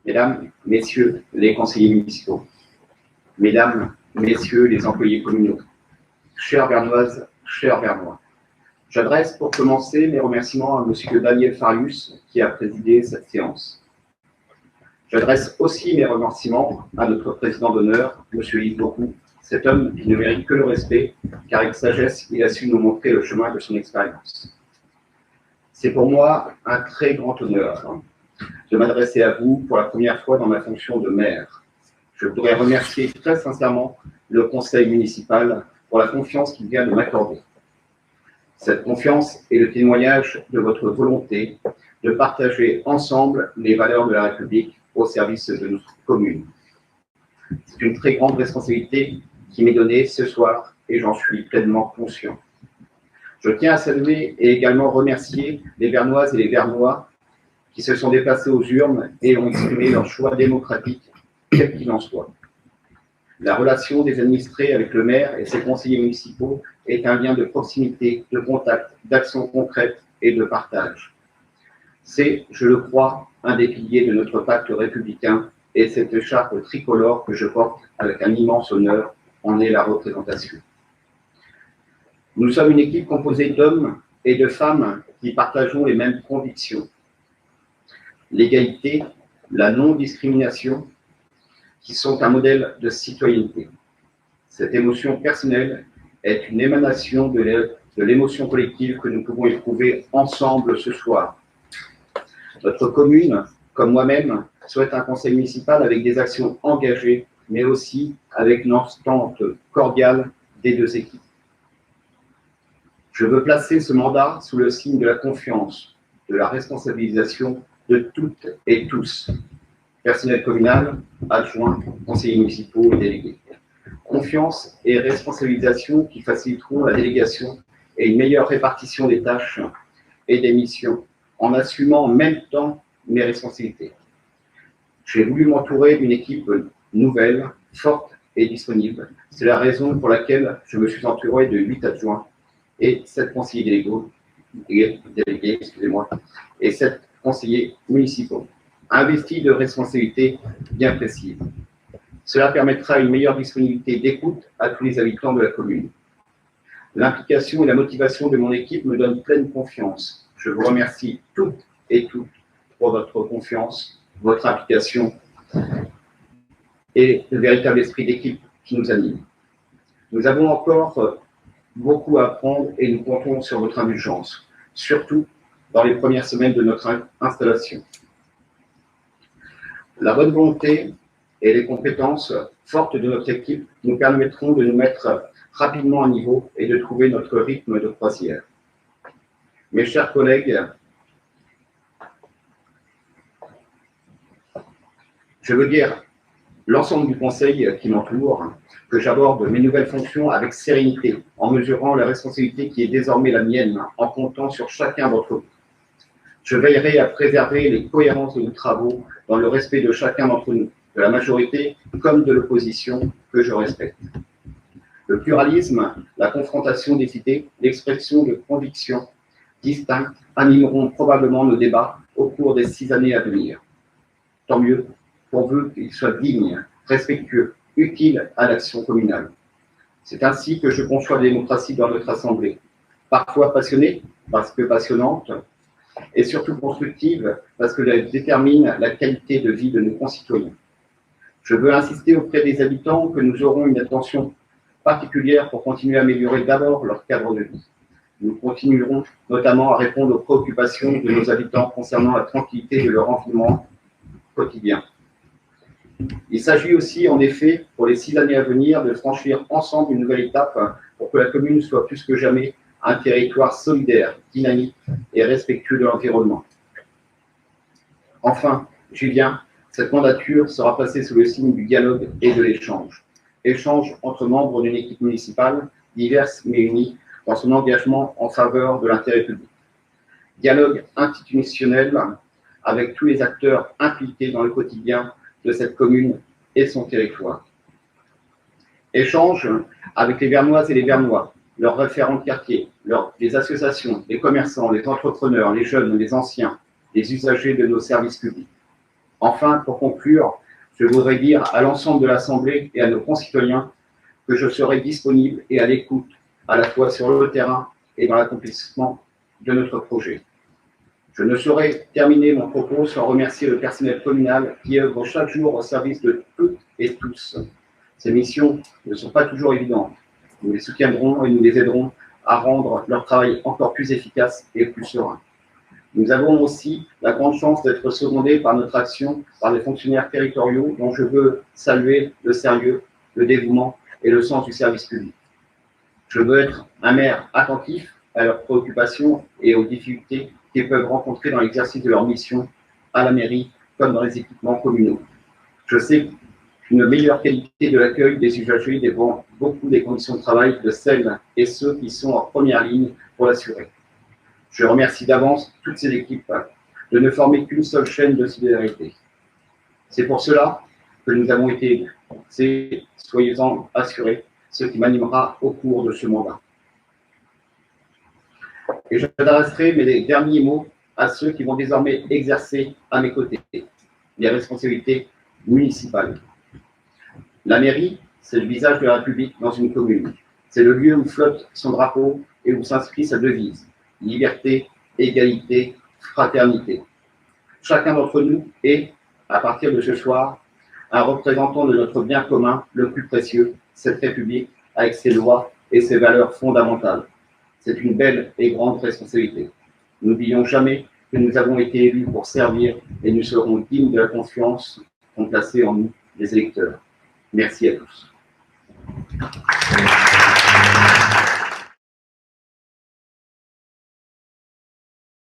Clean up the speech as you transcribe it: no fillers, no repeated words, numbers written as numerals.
Mesdames, Messieurs les conseillers municipaux, Mesdames, Messieurs les employés communaux, chères Vernoises, chers Vernois, j'adresse pour commencer mes remerciements à M. Daniel Farius qui a présidé cette séance. J'adresse aussi mes remerciements à notre président d'honneur, M. Yves Beaucoup, cet homme qui ne mérite que le respect, car avec sagesse, il a su nous montrer le chemin de son expérience. C'est pour moi un très grand honneur de m'adresser à vous pour la première fois dans ma fonction de maire. Je voudrais remercier très sincèrement le conseil municipal pour la confiance qu'il vient de m'accorder. Cette confiance est le témoignage de votre volonté de partager ensemble les valeurs de la République au service de notre commune. C'est une très grande responsabilité qui m'est donnée ce soir et j'en suis pleinement conscient. Je tiens à saluer et également remercier les Vernoises et les Vernois qui se sont déplacés aux urnes et ont exprimé leur choix démocratique, quel qu'il en soit. La relation des administrés avec le maire et ses conseillers municipaux est un lien de proximité, de contact, d'action concrète et de partage. C'est, je le crois, un des piliers de notre pacte républicain et cette charte tricolore que je porte avec un immense honneur en est la représentation. Nous sommes une équipe composée d'hommes et de femmes qui partageons les mêmes convictions. L'égalité, la non-discrimination, qui sont un modèle de citoyenneté. Cette émotion personnelle est une émanation de l'émotion collective que nous pouvons éprouver ensemble ce soir. Notre commune, comme moi-même, souhaite un conseil municipal avec des actions engagées, mais aussi avec une entente cordiale des deux équipes. Je veux placer ce mandat sous le signe de la confiance, de la responsabilisation de toutes et tous, personnel communal, adjoints, conseillers municipaux et délégués. Confiance et responsabilisation qui faciliteront la délégation et une meilleure répartition des tâches et des missions, en assumant en même temps mes responsabilités. J'ai voulu m'entourer d'une équipe nouvelle, forte et disponible. C'est la raison pour laquelle je me suis entouré de 8 adjoints et 7 conseillers délégués, et 7 conseillers municipaux, investis de responsabilités bien précises. Cela permettra une meilleure disponibilité d'écoute à tous les habitants de la commune. L'implication et la motivation de mon équipe me donnent pleine confiance. Je vous remercie toutes et tous pour votre confiance, votre implication et le véritable esprit d'équipe qui nous anime. Nous avons encore beaucoup à apprendre et nous comptons sur votre indulgence, surtout dans les premières semaines de notre installation. La bonne volonté et les compétences fortes de notre équipe nous permettront de nous mettre rapidement à niveau et de trouver notre rythme de croisière. Mes chers collègues, je veux dire l'ensemble du conseil qui m'entoure, que j'aborde mes nouvelles fonctions avec sérénité, en mesurant la responsabilité qui est désormais la mienne, en comptant sur chacun d'entre vous. Je veillerai à préserver les cohérences de nos travaux dans le respect de chacun d'entre nous, de la majorité comme de l'opposition, que je respecte. Le pluralisme, la confrontation des idées, l'expression de convictions distinctes animeront probablement nos débats au cours des 6 années à venir. Tant mieux, pourvu qu'ils soient dignes, respectueux, utiles à l'action communale. C'est ainsi que je conçois la démocratie dans notre Assemblée, parfois passionnée, parce que passionnante, et surtout constructive, parce qu'elle détermine la qualité de vie de nos concitoyens. Je veux insister auprès des habitants que nous aurons une attention particulière pour continuer à améliorer d'abord leur cadre de vie. Nous continuerons notamment à répondre aux préoccupations de nos habitants concernant la tranquillité de leur environnement quotidien. Il s'agit aussi, en effet, pour les 6 années à venir, de franchir ensemble une nouvelle étape pour que la commune soit plus que jamais un territoire solidaire, dynamique et respectueux de l'environnement. Enfin, j'y viens, cette mandature sera placée sous le signe du dialogue et de l'échange. Échange entre membres d'une équipe municipale, diverse mais unie, dans son engagement en faveur de l'intérêt public. Dialogue institutionnel avec tous les acteurs impliqués dans le quotidien de cette commune et son territoire. Échange avec les Vernoises et les Vernois, leurs référents de quartier, les associations, les commerçants, les entrepreneurs, les jeunes, les anciens, les usagers de nos services publics. Enfin, pour conclure, je voudrais dire à l'ensemble de l'Assemblée et à nos concitoyens que je serai disponible et à l'écoute, à la fois sur le terrain et dans l'accomplissement de notre projet. Je ne saurais terminer mon propos sans remercier le personnel communal qui œuvre chaque jour au service de toutes et tous. Ces missions ne sont pas toujours évidentes. Nous les soutiendrons et nous les aiderons à rendre leur travail encore plus efficace et plus serein. Nous avons aussi la grande chance d'être secondés par notre action par les fonctionnaires territoriaux dont je veux saluer le sérieux, le dévouement et le sens du service public. Je veux être un maire attentif à leurs préoccupations et aux difficultés qu'ils peuvent rencontrer dans l'exercice de leur mission à la mairie comme dans les équipements communaux. Je sais qu'une meilleure qualité de l'accueil des usagers dépend beaucoup des conditions de travail de celles et ceux qui sont en première ligne pour l'assurer. Je remercie d'avance toutes ces équipes de ne former qu'une seule chaîne de solidarité. C'est pour cela que nous avons été élus. C'est, soyez-en assurés, ce qui m'animera au cours de ce mandat. Et j'adresserai mes derniers mots à ceux qui vont désormais exercer à mes côtés les responsabilités municipales. La mairie, c'est le visage de la République dans une commune. C'est le lieu où flotte son drapeau et où s'inscrit sa devise. Liberté, égalité, fraternité. Chacun d'entre nous est, à partir de ce soir, un représentant de notre bien commun le plus précieux, cette République, avec ses lois et ses valeurs fondamentales. C'est une belle et grande responsabilité. N'oublions jamais que nous avons été élus pour servir et nous serons dignes de la confiance qu'ont placée en nous les électeurs. Merci à tous.